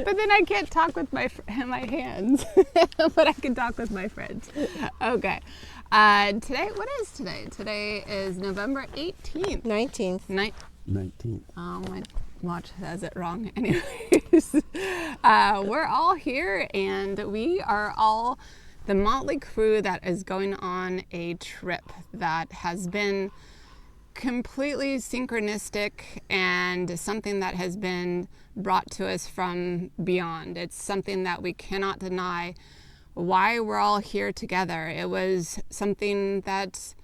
But then I can't talk with my hands, but I can talk with my friends. Okay. Today, what is today? Today is November 18th. 19th. 19th. Oh, my watch says it wrong. Anyways, we're all here, and we are all the motley crew that is going on a trip that has been completely synchronistic and something that has been brought to us from beyond. It's something that we cannot deny why we're all here together. It was something that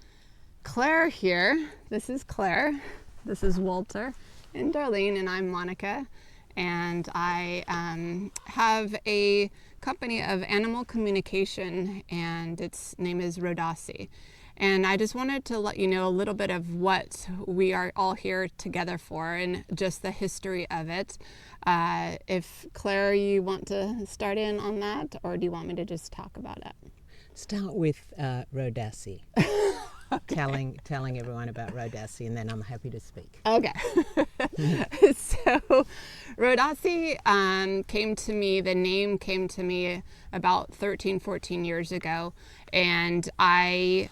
Claire here, this is Claire, this is Walter and Darlene, and I'm Monica, and I have a company of animal communication, and its name is Rodasi. And I just wanted to let you know a little bit of what we are all here together for and just the history of it. If Claire, you want to start in on that, or do you want me to just talk about it? Start with Rodasi. Okay. Telling everyone about Rodasi, and then I'm happy to speak. Okay. So Rodasi came to me, the name came to me about 13, 14 years ago, and I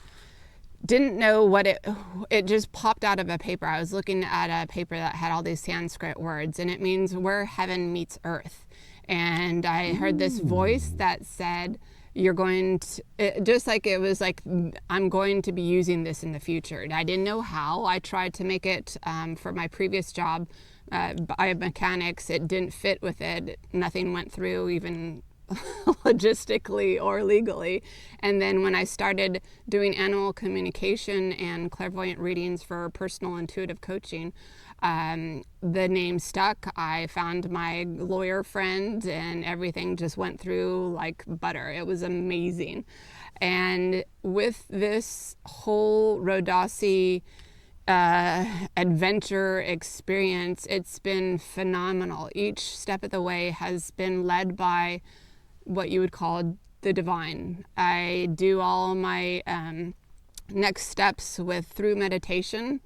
didn't know what it just popped out of a paper. I was looking at a paper that had all these Sanskrit words, and it means where heaven meets earth. And I heard this voice that said, you're going to, just like it was like, I'm going to be using this in the future. And I didn't know how. I tried to make it for my previous job, biomechanics. It didn't fit with it. Nothing went through, even logistically or legally. And then when I started doing animal communication and clairvoyant readings for personal intuitive coaching, the name stuck. I found my lawyer friend, and everything just went through like butter. It was amazing. And with this whole Rodasi adventure experience, it's been phenomenal. Each step of the way has been led by what you would call the divine. I do all my next steps through meditation.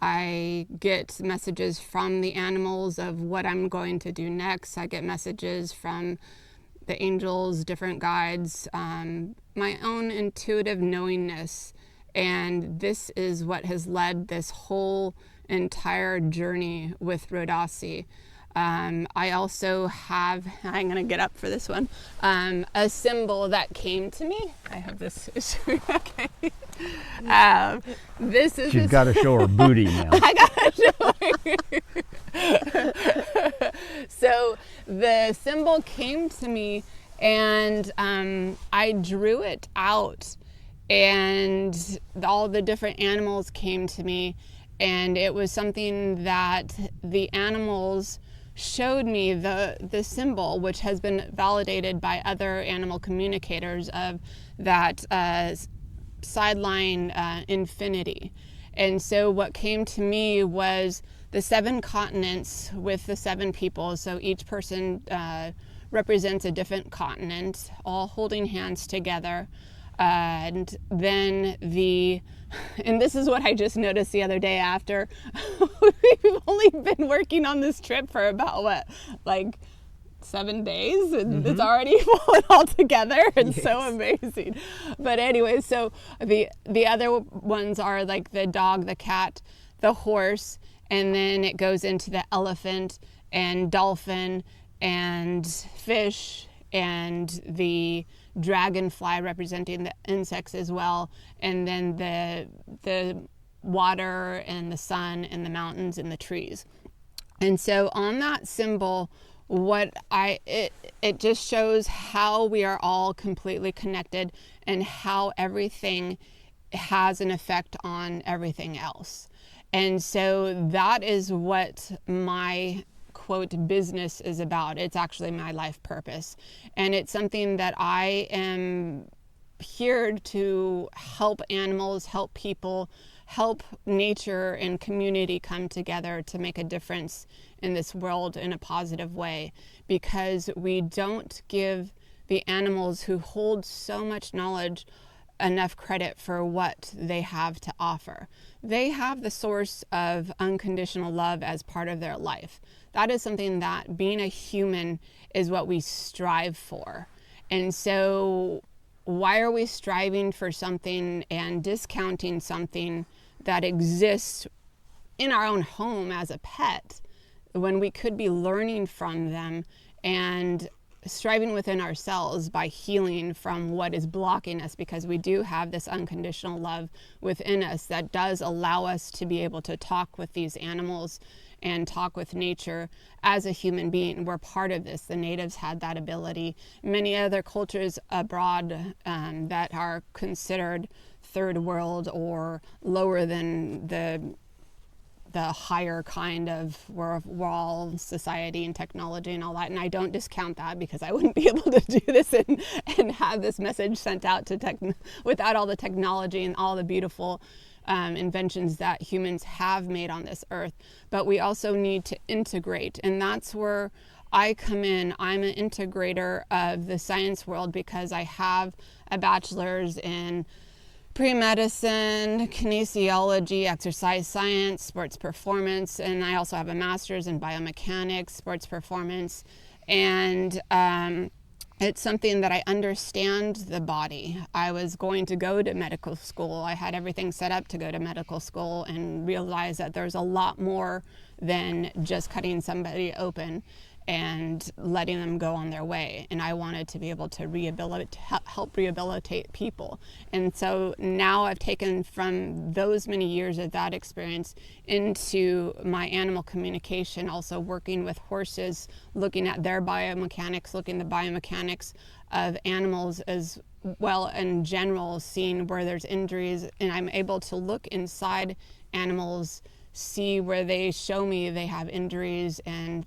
I get messages from the animals of what I'm going to do next. I get messages from the angels, different guides, my own intuitive knowingness. And this is what has led this whole entire journey with Rodasi. I also have, I'm going to get up for this one, a symbol that came to me. I have this. Okay. This is. She's got to show her booty now. I got to show her. So the symbol came to me, and I drew it out, and all the different animals came to me, and it was something that the animals showed me the symbol, which has been validated by other animal communicators of that sideline infinity. And so what came to me was the 7 continents with the 7 people. So each person represents a different continent, all holding hands together. And then and this is what I just noticed the other day after. We've only been working on this trip for about, like 7 days? And it's already fallen all together. It's so amazing. But anyway, so the other ones are like the dog, the cat, the horse, and then it goes into the elephant and dolphin and fish and the dragonfly representing the insects as well, and then the water and the sun and the mountains and the trees. And so on that symbol, it just shows how we are all completely connected and how everything has an effect on everything else. And so that is what my quote business is about. It's actually my life purpose, and it's something that I am here to help animals, help people, help nature and community come together to make a difference in this world in a positive way, because we don't give the animals who hold so much knowledge enough credit for what they have to offer. They have the source of unconditional love as part of their life. That is something that being a human is what we strive for. And so why are we striving for something and discounting something that exists in our own home as a pet when we could be learning from them and striving within ourselves by healing from what is blocking us, because we do have this unconditional love within us that does allow us to be able to talk with these animals and talk with nature as a human being. We're part of this. The natives had that ability. Many other cultures abroad that are considered third world or lower than the higher kind of world society and technology and all that. And I don't discount that, because I wouldn't be able to do this and have this message sent out to without all the technology and all the beautiful inventions that humans have made on this earth. But we also need to integrate, and that's where I come in. I'm an integrator of the science world because I have a bachelor's in pre-medicine, kinesiology, exercise science, sports performance, and I also have a master's in biomechanics, sports performance, and it's something that I understand the body. I was going to go to medical school. I had everything set up to go to medical school and realize that there's a lot more than just cutting somebody open and letting them go on their way. And I wanted to be able to help rehabilitate people. And so now I've taken from those many years of that experience into my animal communication, also working with horses, looking at their biomechanics, looking at the biomechanics of animals as well in general, seeing where there's injuries. And I'm able to look inside animals, see where they show me they have injuries and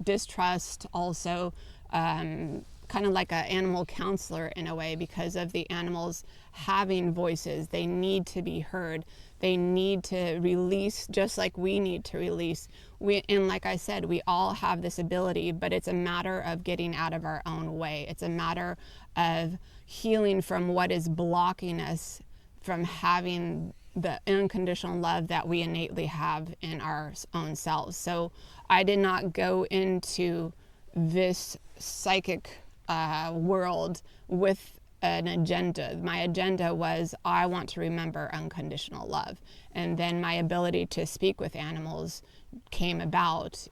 distrust, also kind of like an animal counselor in a way, because of the animals having voices. They need to be heard. They need to release just like we need to release. And like I said, we all have this ability, but it's a matter of getting out of our own way. It's a matter of healing from what is blocking us from having the unconditional love that we innately have in our own selves. So I did not go into this psychic world with an agenda. My agenda was, I want to remember unconditional love. And then my ability to speak with animals came about.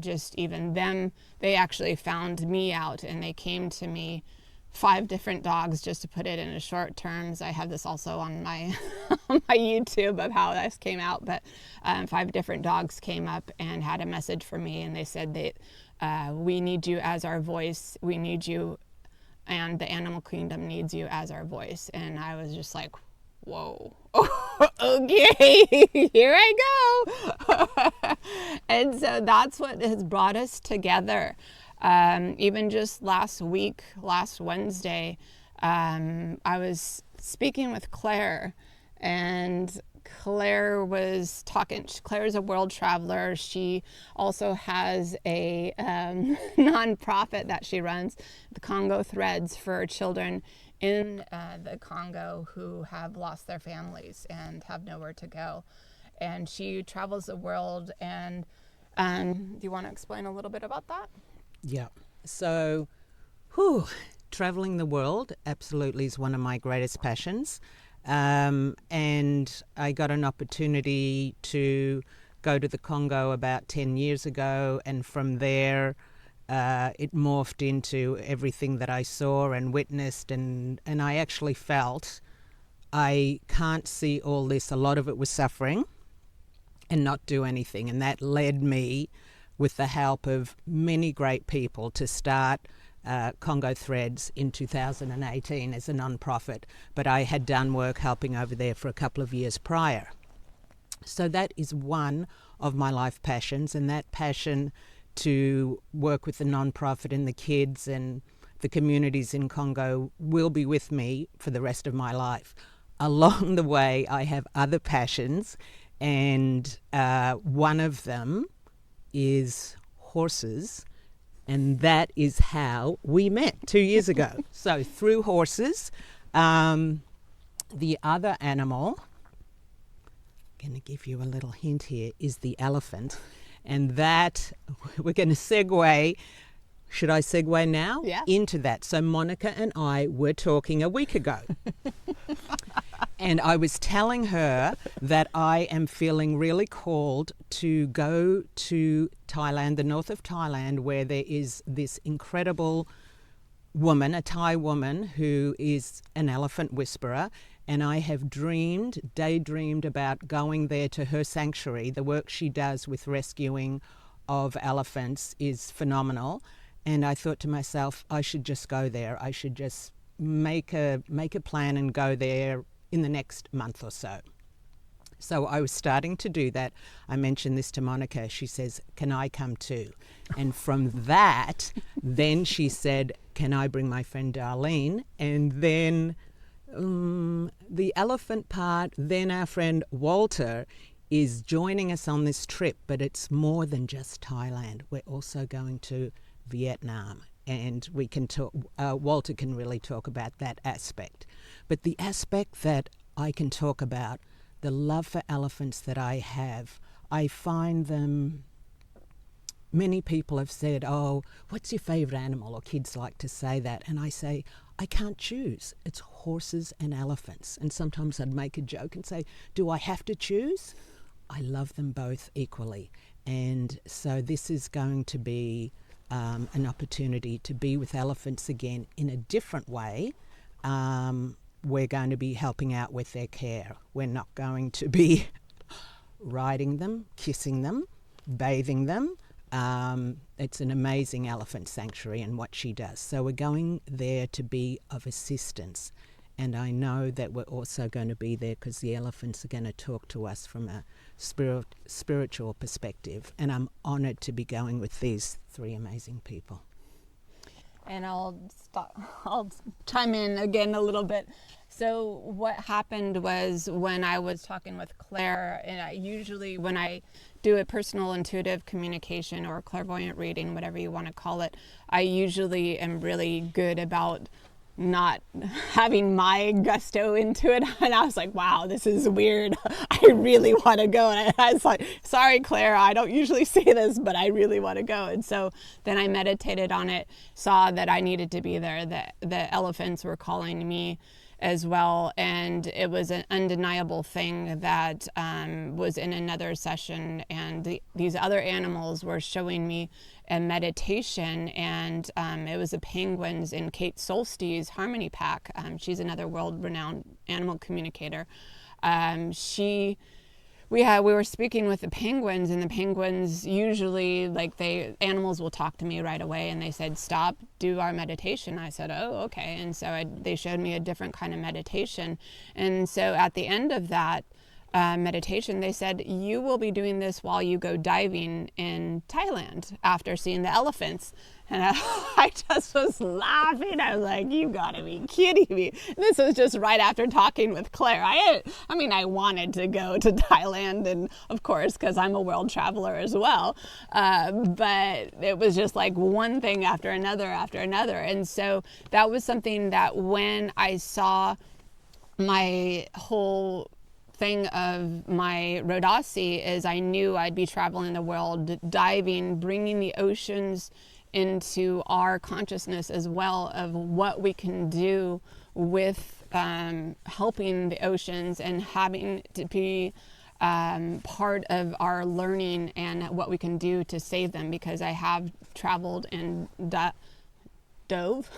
Just even them, they actually found me out, and they came to me. 5 different dogs, just to put it in a short terms. I have this also on my on my YouTube of how this came out, but 5 different dogs came up and had a message for me, and they said that we need you as our voice. We need you, and the animal kingdom needs you as our voice. And I was just like, whoa, okay, here I go. And so that's what has brought us together. Even just last Wednesday, I was speaking with Claire, and Claire was talking. Claire's a world traveler. She also has a nonprofit that she runs, the Congo Threads, for children in the Congo who have lost their families and have nowhere to go. And she travels the world. And do you want to explain a little bit about that? Yeah. So, traveling the world absolutely is one of my greatest passions. And I got an opportunity to go to the Congo about 10 years ago. And from there, it morphed into everything that I saw and witnessed. And I actually felt I can't see all this. A lot of it was suffering and not do anything. And that led me, with the help of many great people, to start Congo Threads in 2018 as a non-profit. But I had done work helping over there for a couple of years prior. So that is one of my life passions, and that passion to work with the non-profit and the kids and the communities in Congo will be with me for the rest of my life. Along the way, I have other passions, and one of them is horses, and that is how we met 2 years ago. So through horses. The other animal, I'm going to give you a little hint here, is the elephant. And that, we're going to segue, should I segue now? Yeah. Into that. So Monica and I were talking a week ago. And I was telling her that I am feeling really called to go to Thailand, the north of Thailand, where there is this incredible woman, a Thai woman, who is an elephant whisperer. And I have daydreamed about going there to her sanctuary. The work she does with rescuing of elephants is phenomenal. And I thought to myself, I should just go there. I should just make a plan and go there in the next month or so. So I was starting to do that. I mentioned this to Monica. She says, can I come too? And from that, then she said, can I bring my friend Darlene? And then the elephant part, then our friend Walter is joining us on this trip, but it's more than just Thailand. We're also going to Vietnam, and we can talk, Walter can really talk about that aspect. But the aspect that I can talk about, the love for elephants that I have, I find them, many people have said, oh, what's your favourite animal? Or kids like to say that. And I say, I can't choose. It's horses and elephants. And sometimes I'd make a joke and say, do I have to choose? I love them both equally. And so this is going to be an opportunity to be with elephants again in a different way. We're going to be helping out with their care. We're not going to be riding them, kissing them, bathing them. It's an amazing elephant sanctuary and what she does. So we're going there to be of assistance. And I know that we're also going to be there because the elephants are going to talk to us from a spiritual perspective. And I'm honoured to be going with these three amazing people. And I'll chime in again a little bit. So what happened was when I was talking with Claire, and I usually, when I do a personal intuitive communication or clairvoyant reading, whatever you want to call it, I usually am really good about not having my gusto into it. And I was like, wow, this is weird. I really want to go. And I was like, sorry, Claire, I don't usually say this, but I really want to go. And so then I meditated on it, saw that I needed to be there, that the elephants were calling me as well. And it was an undeniable thing that was in another session. And these other animals were showing me a meditation, and it was the penguins in Kate Solsti's Harmony Pack. She's another world-renowned animal communicator. We were speaking with the penguins, and the penguins usually, animals will talk to me right away, and they said, stop, do our meditation. I said, oh, okay. And so they showed me a different kind of meditation. And so at the end of that meditation, they said, you will be doing this while you go diving in Thailand after seeing the elephants. And I just was laughing. I was like, you gotta be kidding me. And this was just right after talking with Claire. I wanted to go to Thailand, and of course, because I'm a world traveler as well. But it was just like one thing after another. And so that was something that when I saw my whole thing of my Rodasi is I knew I'd be traveling the world, diving, bringing the oceans into our consciousness as well of what we can do with helping the oceans and having to be part of our learning and what we can do to save them, because I have traveled and dove.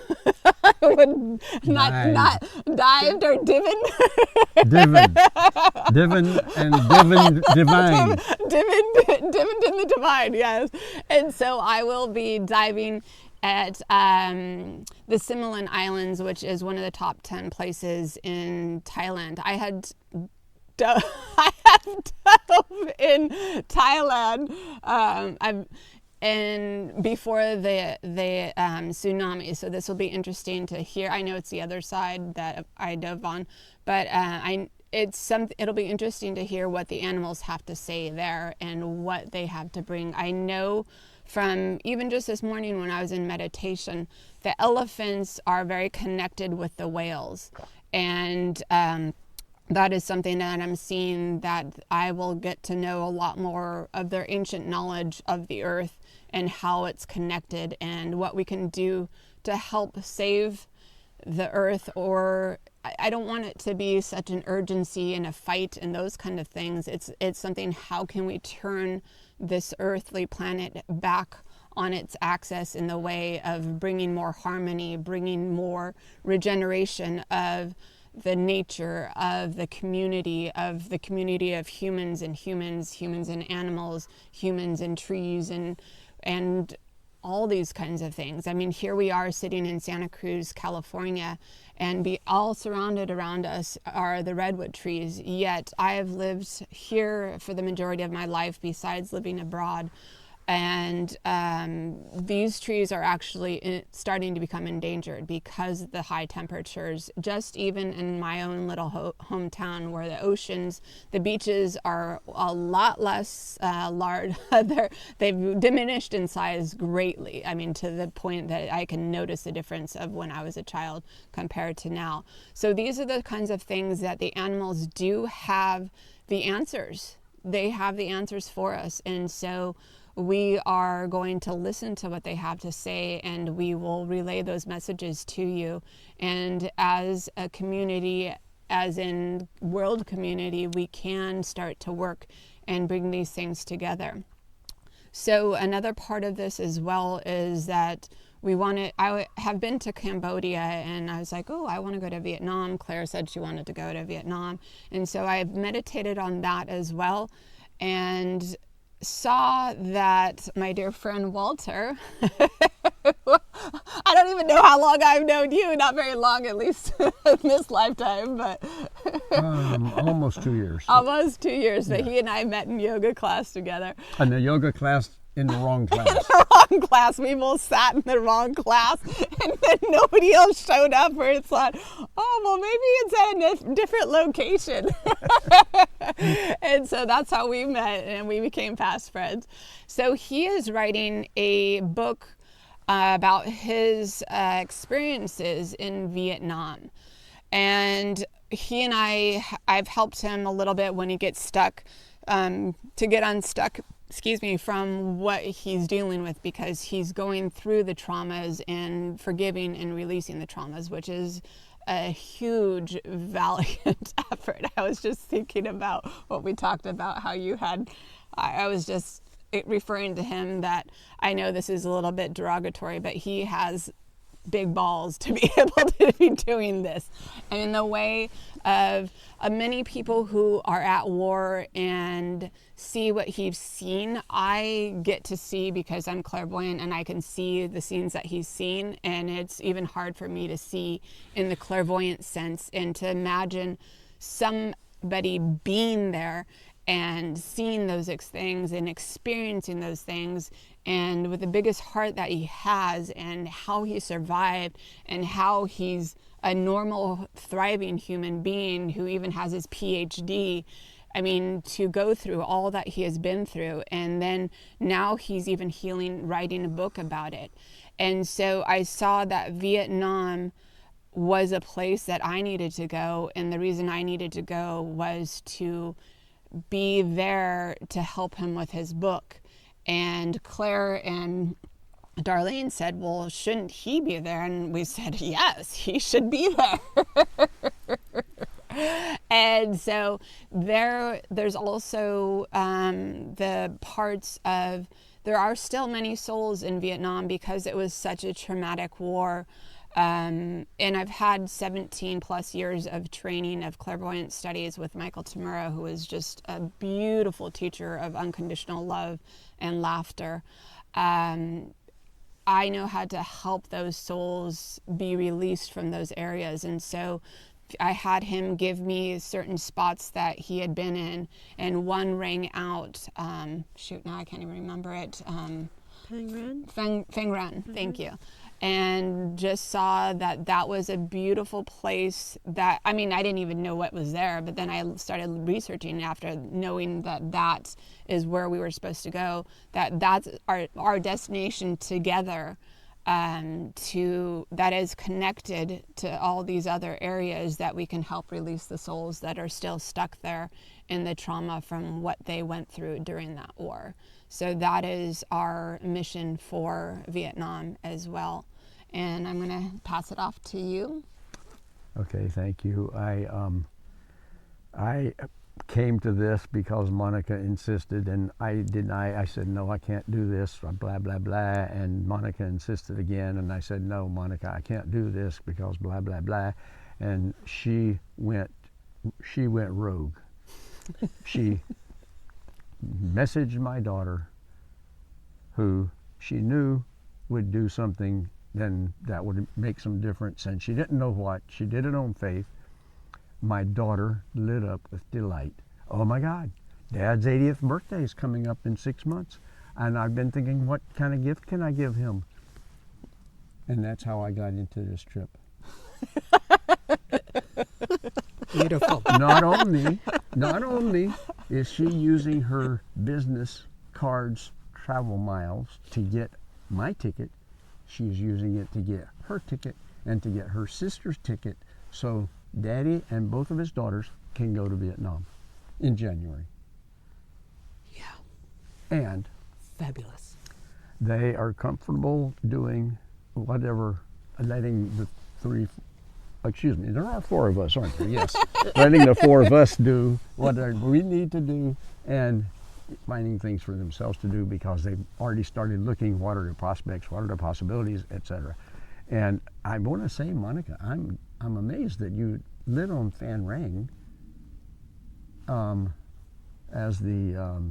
I would not dived or divin. Divin and divine. Divin in the divine, yes. And so I will be diving at the Similan Islands, which is one of the top 10 places in Thailand. I have dove in Thailand. And before the tsunami, so this will be interesting to hear. I know it's the other side that I dove on, but it'll be interesting to hear what the animals have to say there and what they have to bring. I know from even just this morning when I was in meditation, the elephants are very connected with the whales, and that is something that I'm seeing, that I will get to know a lot more of their ancient knowledge of the earth and how it's connected and what we can do to help save the earth. Or I don't want it to be such an urgency and a fight and those kind of things. It's something, how can we turn this earthly planet back on its axis in the way of bringing more harmony, bringing more regeneration of the nature of the community of humans and animals, humans and trees, and all these kinds of things. I mean, here we are sitting in Santa Cruz, California, and all surrounded around us are the redwood trees. Yet I have lived here for the majority of my life, besides living abroad. And these trees are actually starting to become endangered because of the high temperatures. Just even in my own little hometown, where the beaches are a lot less large. They've diminished in size greatly. I mean, to the point that I can notice the difference of when I was a child compared to now. So these are the kinds of things that the animals do have the answers. They have the answers for us. And so we are going to listen to what they have to say, and we will relay those messages to you. And as a community, as in world community, we can start to work and bring these things together. So another part of this as well is that I have been to Cambodia, and I was like, oh, I want to go to Vietnam. Claire said she wanted to go to Vietnam. And so I've meditated on that as well, and saw that my dear friend Walter, I don't even know how long I've known you, not very long, at least in this lifetime, but almost 2 years. Almost 2 years, but he and I met in yoga class together. In the yoga class, in the wrong class. In the wrong class. We both sat in the wrong class, and then nobody else showed up, where it's like, oh, well, maybe it's at a different location. And so that's how we met, and we became fast friends. So he is writing a book about his experiences in Vietnam. And he and I've helped him a little bit when he gets stuck, to get unstuck, from what he's dealing with, because he's going through the traumas and forgiving and releasing the traumas, which is a huge, valiant effort. I was just thinking about what we talked about, how you had, I was just referring to him that I know this is a little bit derogatory, but he has big balls to be able to be doing this. And in the way of many people who are at war and see what he's seen, I get to see, because I'm clairvoyant, and I can see the scenes that he's seen, and it's even hard for me to see in the clairvoyant sense, and to imagine somebody being there and seeing those things and experiencing those things, and with the biggest heart that he has, and how he survived, and how he's a normal, thriving human being who even has his PhD. I mean, to go through all that he has been through, and then now he's even healing, writing a book about it. And so I saw that Vietnam was a place that I needed to go, and the reason I needed to go was to be there to help him with his book. And Claire and Darlene said, well, shouldn't he be there? And we said, yes, he should be there. And so there's also the parts of, there are still many souls in Vietnam because it was such a traumatic war. And I've had 17 plus years of training of clairvoyant studies with Michael Tamura, who is just a beautiful teacher of unconditional love and laughter. I know how to help those souls be released from those areas. And so I had him give me certain spots that he had been in, and one rang out, now I can't even remember it. Phang Ran, mm-hmm. Thank you. And just saw that was a beautiful place that, I mean, I didn't even know what was there, but then I started researching after knowing that is where we were supposed to go, that's our destination together. that is connected to all these other areas that we can help release the souls that are still stuck there in the trauma from what they went through during that war. So that is our mission for Vietnam as well. And I'm going to pass it off to you. Okay, thank you. I came to this because Monica insisted, and I said, no, I can't do this, blah, blah, blah. And Monica insisted again, and I said, no, Monica, I can't do this because blah, blah, blah. And she went rogue. She messaged my daughter, who she knew would do something then that would make some difference, and she didn't know what. She did it on faith. My daughter lit up with delight. Oh my God, Dad's 80th birthday is coming up in 6 months, and I've been thinking, what kind of gift can I give him? And that's how I got into this trip. Beautiful. Not only is she using her business cards, travel miles, to get my ticket, she's using it to get her ticket and to get her sister's ticket, so Daddy and both of his daughters can go to Vietnam in January. Yeah. And Fabulous. they are comfortable doing whatever, letting the there are 4 of us, aren't there? Yes. Letting the 4 of us do whatever we need to do and finding things for themselves to do, because they've already started looking, what are the prospects, what are the possibilities, etc. And I want to say, Monica, I'm amazed that you lit on Phan Rang as the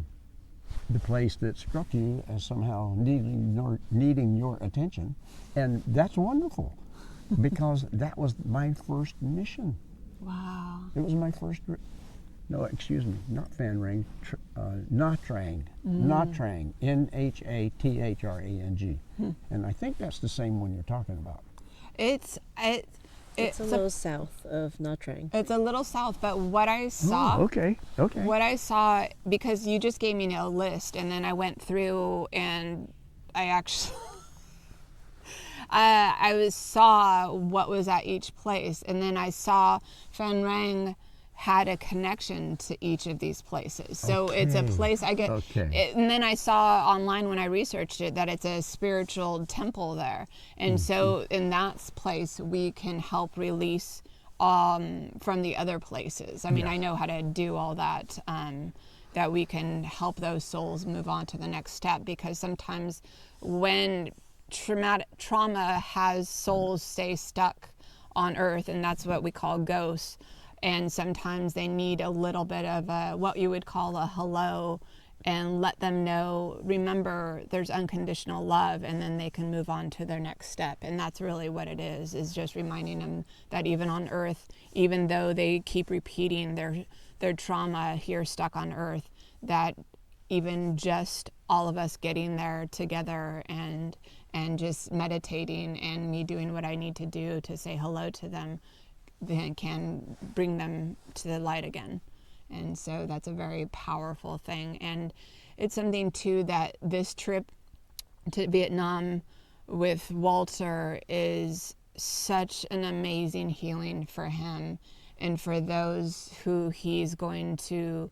place that struck you as somehow needing your attention, and that's wonderful, because that was my first mission. Wow. It was my first. No, excuse me, not Phan Rang, Nha Trang, Nha Trang, Nhatreng, and I think that's the same one you're talking about. It's a little south of Nha Trang. It's a little south, but what I saw, Okay. what I saw, because you just gave me a list, and then I went through and I actually, saw what was at each place, and then I saw Phan Rang had a connection to each of these places. So it's a place I get, and then I saw online when I researched it that it's a spiritual temple there. And so in that place, we can help release from the other places. I mean, I know how to do all that, that we can help those souls move on to the next step, because sometimes when trauma has souls stay stuck on earth, and that's what we call ghosts. And sometimes they need a little bit of what you would call a hello, and let them know, remember, there's unconditional love, and then they can move on to their next step. And that's really what it is just reminding them that even on earth, even though they keep repeating their trauma here stuck on earth, that even just all of us getting there together and just meditating and me doing what I need to do to say hello to them, then can bring them to the light again. And so that's a very powerful thing. And it's something too that this trip to Vietnam with Walter is such an amazing healing for him and for those who he's going to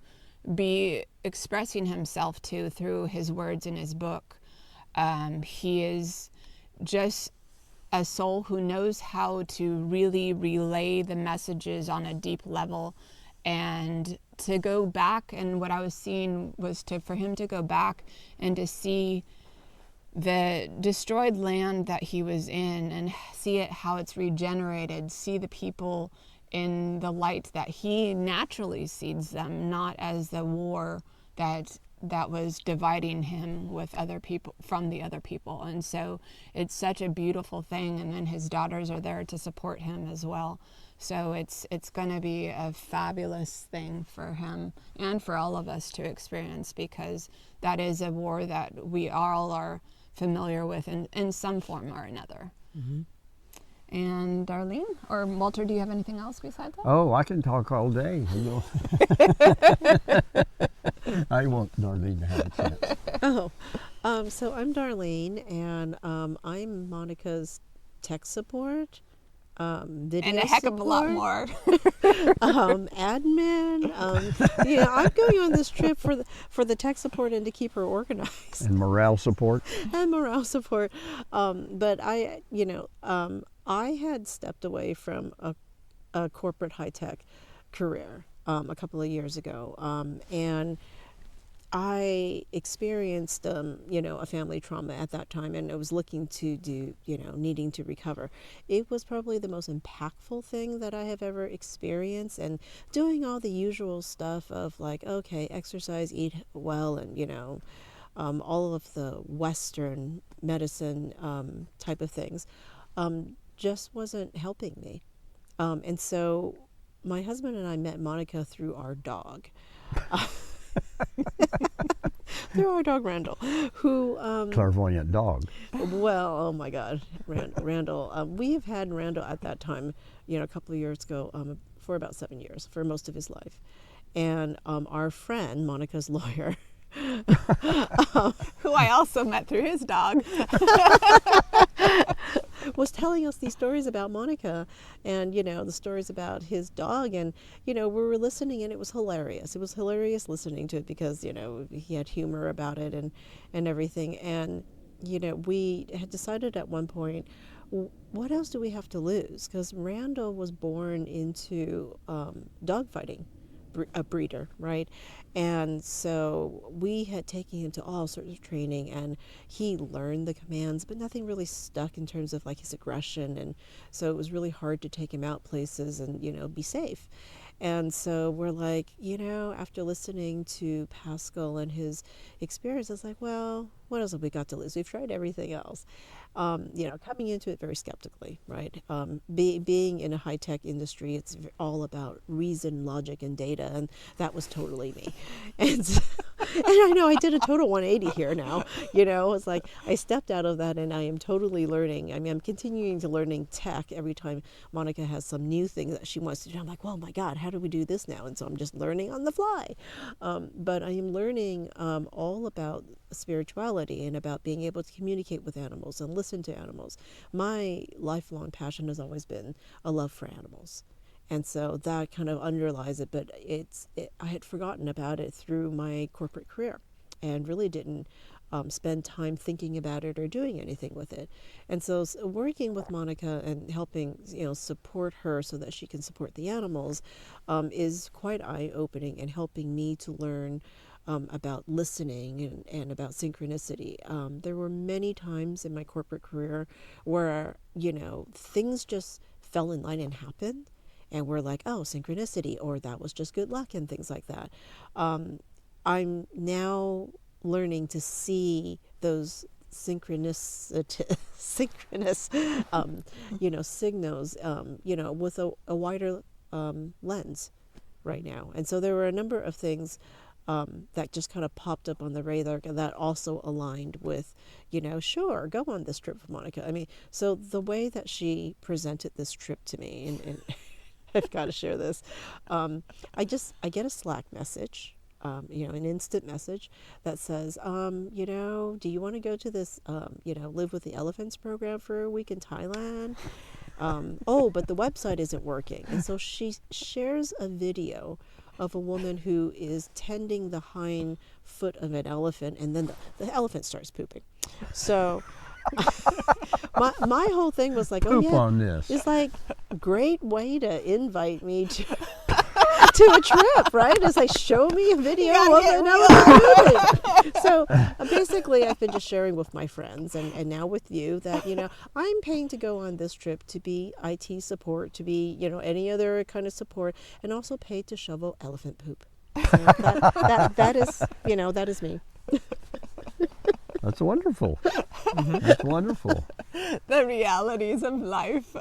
be expressing himself to through his words in his book. He is just a soul who knows how to really relay the messages on a deep level, and to go back, and what I was seeing was for him to go back and to see the destroyed land that he was in and see it, how it's regenerated, see the people in the light that he naturally sees them, not as the war that was dividing him with other people, from the other people. And so it's such a beautiful thing, and then his daughters are there to support him as well. So it's going to be a fabulous thing for him and for all of us to experience, because that is a war that we all are familiar with in some form or another. Mm-hmm. And Darlene or Walter, do you have anything else besides that? Oh, I can talk all day. I want Darlene to have a chance. Oh, so I'm Darlene, and I'm Monica's tech support, video And a heck of a lot support, more. admin. I'm going on this trip for the tech support and to keep her organized. And morale support. And morale support. But I had stepped away from a corporate high tech career a couple of years ago, and I experienced, a family trauma at that time, and I was looking to do, needing to recover. It was probably the most impactful thing that I have ever experienced, and doing all the usual stuff of like, okay, exercise, eat well, and, all of the Western medicine type of things, just wasn't helping me. And so my husband and I met Monica through our dog. Through our dog Randall, who Clairvoyant dog. well, oh my God, Randall. We have had Randall at that time, a couple of years ago, for about 7 years, for most of his life, and our friend Monica's lawyer, Who I also met through his dog. was telling us these stories about Monica, and the stories about his dog, and we were listening, and it was hilarious. It was hilarious listening to it because he had humor about it and everything, and we had decided at one point, what else do we have to lose? Because Randall was born into dog fighting, a breeder, right? And so we had taken him to all sorts of training, and he learned the commands, but nothing really stuck in terms of like his aggression, and so it was really hard to take him out places and be safe. And so we're like, after listening to Pascal and his experience, it's like, well, what else have we got to lose? We've tried everything else. Coming into it very skeptically, right? Being in a high-tech industry, it's all about reason, logic, and data, and that was totally me. And I know I did a total 180 here now. It's like I stepped out of that, and I am totally learning. I mean, I'm continuing to learning tech every time Monica has some new thing that she wants to do. I'm like, well, my God, how do we do this now? And so I'm just learning on the fly. But I am learning all about spirituality and about being able to communicate with animals and listen to animals. My lifelong passion has always been a love for animals. And so that kind of underlies it, but I had forgotten about it through my corporate career and really didn't spend time thinking about it or doing anything with it. And so working with Monica and helping, support her so that she can support the animals is quite eye-opening and helping me to learn about listening and about synchronicity. There were many times in my corporate career where, things just fell in line and happened. And we're like, oh, synchronicity, or that was just good luck and things like that. I'm now learning to see those synchronous, signals, with a wider lens right now. And so there were a number of things that just kind of popped up on the radar that also aligned with, sure, go on this trip with Monica. I mean, so the way that she presented this trip to me, and I've got to share this. I get a Slack message, an instant message that says, do you want to go to this, Live with the Elephants program for a week in Thailand? But the website isn't working. And so she shares a video of a woman who is tending the hind foot of an elephant, and then the elephant starts pooping. So my whole thing was like, Poop on this. It's like great way to invite me to a trip, right? It's like, show me a video of an elephant pooping. So basically, I've been just sharing with my friends and now with you that, I'm paying to go on this trip to be IT support, to be, any other kind of support, and also paid to shovel elephant poop. That is me. That's wonderful. That's wonderful. The realities of life.